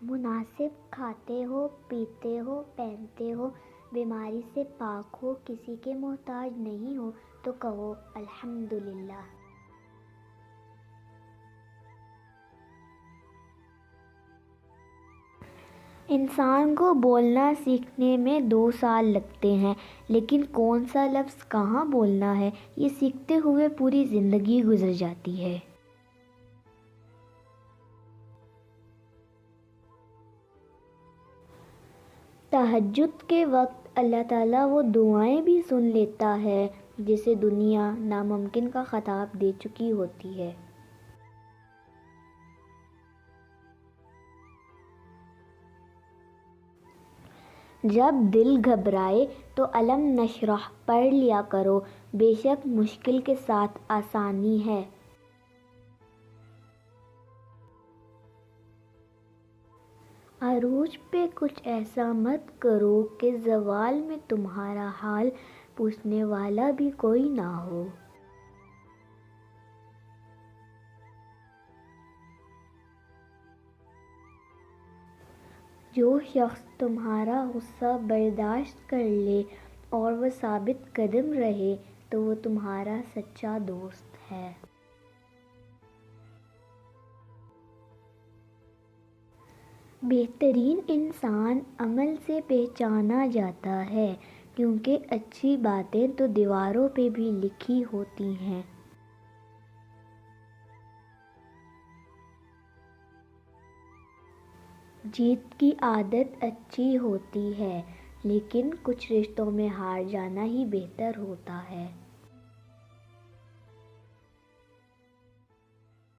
مناسب کھاتے ہو، پیتے ہو، پہنتے ہو، بیماری سے پاک ہو، کسی کے محتاج نہیں ہو تو کہو الحمدللہ۔ انسان کو بولنا سیکھنے میں 2 سال لگتے ہیں، لیکن کون سا لفظ کہاں بولنا ہے یہ سیکھتے ہوئے پوری زندگی گزر جاتی ہے۔ تہجد کے وقت اللہ تعالیٰ وہ دعائیں بھی سن لیتا ہے جسے دنیا ناممکن کا خطاب دے چکی ہوتی ہے۔ جب دل گھبرائے تو الم نشرح پڑھ لیا کرو، بے شک مشکل کے ساتھ آسانی ہے۔ عروج پہ کچھ ایسا مت کرو کہ زوال میں تمہارا حال پوچھنے والا بھی کوئی نہ ہو۔ جو شخص تمہارا غصہ برداشت کر لے اور وہ ثابت قدم رہے تو وہ تمہارا سچا دوست ہے۔ بہترین انسان عمل سے پہچانا جاتا ہے، کیونکہ اچھی باتیں تو دیواروں پہ بھی لکھی ہوتی ہیں۔ جیت کی عادت اچھی ہوتی ہے، لیکن کچھ رشتوں میں ہار جانا ہی بہتر ہوتا ہے۔